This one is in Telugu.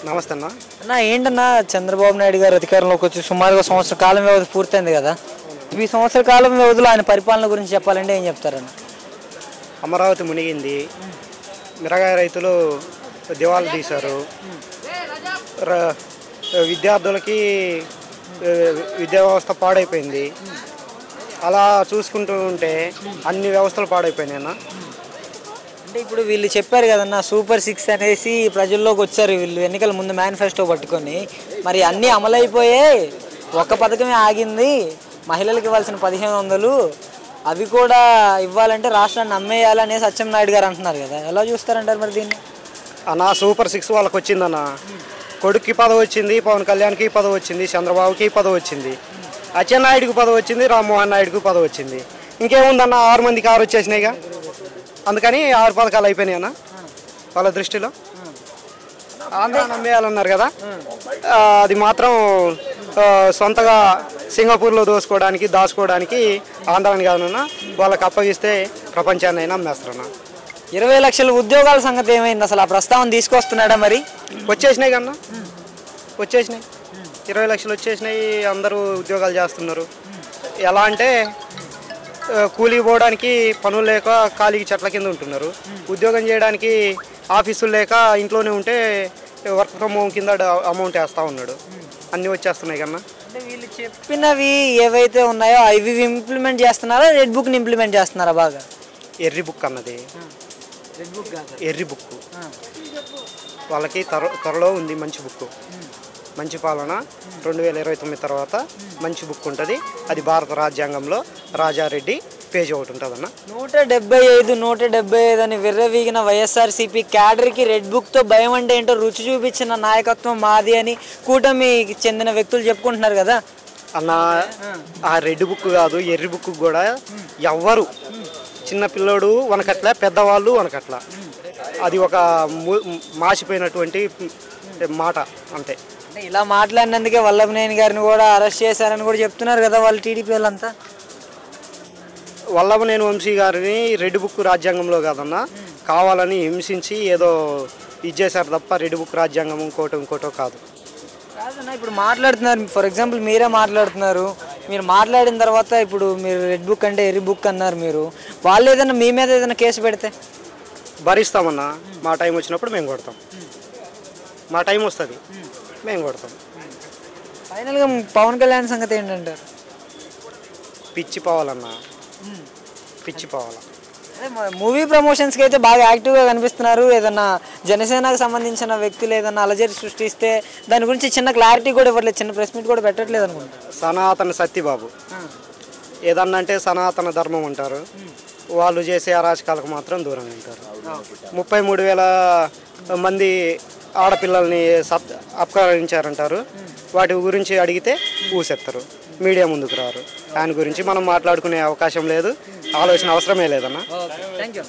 నమస్తే అన్న. అన్న ఏంటన్నా చంద్రబాబు నాయుడు గారు అధికారంలోకి వచ్చి సుమారుగా సంవత్సర కాలం వ్యవధి పూర్తయింది కదా. ఈ సంవత్సర కాలం వ్యవధిలో ఆయన పరిపాలన గురించి చెప్పాలంటే ఏం చెప్తారన్న? అమరావతి మునిగింది, మిరగాయ రైతులు దివాళా తీశారు, విద్యార్థులకి విద్యా వ్యవస్థ పాడైపోయింది. అలా చూసుకుంటూ ఉంటే అన్ని వ్యవస్థలు పాడైపోయినాయి అన్న. అంటే ఇప్పుడు వీళ్ళు చెప్పారు కదన్న సూపర్ 6 అనేసి ప్రజల్లోకి వచ్చారు వీళ్ళు ఎన్నికల ముందు మేనిఫెస్టో పట్టుకొని. మరి అన్నీ అమలైపోయాయి, ఒక్క పథకమే ఆగింది, మహిళలకు ఇవ్వాల్సిన 1500 అవి కూడా ఇవ్వాలంటే రాష్ట్రాన్ని అమ్మేయాలనేసి అచ్చెన్నాయుడు గారు అంటున్నారు కదా. ఎలా చూస్తారంటారు మరి దీన్ని? అన్న సూపర్ 6 వాళ్ళకి వచ్చిందన్న. కొడుక్కి పదవి వచ్చింది, పవన్ కళ్యాణ్కి పదవి వచ్చింది, చంద్రబాబుకి పదవి వచ్చింది, అచ్చెన్నాయుడికి పదవి వచ్చింది, రామ్మోహన్ నాయుడుకి పదవి వచ్చింది. ఇంకేముందన్న 6 మందికి 6 వచ్చేసినాయిగా. అందుకని 6 పథకాలు అయిపోయినాయి అన్న వాళ్ళ దృష్టిలో. ఆంధ్రాన్ని అమ్మేయాలన్నారు కదా, అది మాత్రం సొంతగా సింగపూర్లో దాచుకోవడానికి ఆంధ్రాని కాదన్నా వాళ్ళకి అప్పగిస్తే ప్రపంచాన్ని అయినా అమ్మేస్తారన్న. 20 లక్షల ఉద్యోగాల సంగతి ఏమైంది అసలు? ఆ ప్రస్తావన తీసుకొస్తున్నాడా? మరి వచ్చేసినాయి కన్నా, వచ్చేసినాయి. 20 లక్షలు వచ్చేసినాయి, అందరూ ఉద్యోగాలు చేస్తున్నారు. ఎలా అంటే కూలికి పోవడానికి పనులు లేక ఖాళీకి చెట్ల కింద ఉంటున్నారు, ఉద్యోగం చేయడానికి ఆఫీసులు లేక ఇంట్లోనే ఉంటే వర్క్ ఫ్రమ్ హోమ్ కింద అమౌంట్ వేస్తూ ఉన్నాడు. అన్నీ వచ్చేస్తున్నాయి కన్నా. అంటే వీళ్ళు చెప్పినవి ఏవైతే ఉన్నాయో అవి ఇంప్లిమెంట్ చేస్తున్నారా, రెడ్ బుక్ని ఇంప్లిమెంట్ చేస్తున్నారా? బాగా ఎర్రి బుక్ అన్నది, రెడ్ బుక్ కాదు, ఎర్రి బుక్ వాళ్ళకి త్వరలో ఉంది. మంచి బుక్, మంచి పాలన 2029 తర్వాత మంచి బుక్ ఉంటుంది. అది భారత రాజ్యాంగంలో రాజారెడ్డి పేజ్ ఒకటి ఉంటుంది అన్న. 175 అని విర్రవీగిన వైఎస్ఆర్సీపీ క్యాడర్కి రెడ్ బుక్తో భయం అంటే ఏంటో రుచి చూపించిన నాయకత్వం మాది అని కూటమికి చెందిన వ్యక్తులు చెప్పుకుంటున్నారు కదా అన్న. ఆ రెడ్ బుక్ కాదు, ఎర్రి బుక్ కూడా ఎవ్వరు చిన్న పిల్లోడు వనకట్ల, పెద్దవాళ్ళు వనకట్ల. అది ఒక మాసిపోయినటువంటి మాట అంతే. అంటే ఇలా మాట్లాడినందుకే వల్లభనేని గారిని కూడా అరెస్ట్ చేశారని కూడా చెప్తున్నారు కదా వాళ్ళు టీడీపీ వాళ్ళంతా. వల్లభనేని వంశీ గారిని రెడ్ బుక్ రాజ్యాంగంలో కాదన్నా కావాలని హింసించి ఏదో ఇది చేశారు తప్ప రెడ్ బుక్ రాజ్యాంగం ఇంకోటో కాదు. కాదన్నా ఇప్పుడు మాట్లాడుతున్నారు, ఫర్ ఎగ్జాంపుల్ మీరే మాట్లాడుతున్నారు. మీరు మాట్లాడిన తర్వాత ఇప్పుడు మీరు రెడ్ బుక్ అంటే ఎర్రి బుక్ అన్నారు. మీరు వాళ్ళు ఏదైనా మీ మీద ఏదైనా కేసు పెడితే భరిస్తామన్నా. మా టైం వచ్చినప్పుడు మేము కొడతాం, మా టైం వస్తుంది మేము కొడతాం. ఫైనల్గా పవన్ కళ్యాణ్ సంగతి ఏంటంటారు? పిచ్చి పోవాలన్నా, పిచ్చి పోవాలా. మూవీ ప్రమోషన్స్కి అయితే బాగా యాక్టివ్గా కనిపిస్తున్నారు. ఏదన్నా జనసేనకు సంబంధించిన వ్యక్తులు ఏదన్నా అలజడి సృష్టిస్తే దాని గురించి చిన్న క్లారిటీ కూడా ఇవ్వట్లేదు, చిన్న ప్రెస్ మీట్ కూడా పెట్టట్లేదు అనుకుంటా. సనాతన సత్యబాబు ఏదన్నా అంటే సనాతన ధర్మం అంటారు, వాళ్ళు చేసే అరాచకాలకు మాత్రం దూరంగా ఉంటారు. 33,000 మంది ఆడపిల్లల్ని అపహరించారంటారు. వాటి గురించి అడిగితే ఊసెత్తారు, మీడియా ముందుకు రారు. దాని గురించి మనం మాట్లాడుకునే అవకాశం లేదు, ఆలోచన అవసరమే లేదన్నా. Thank you.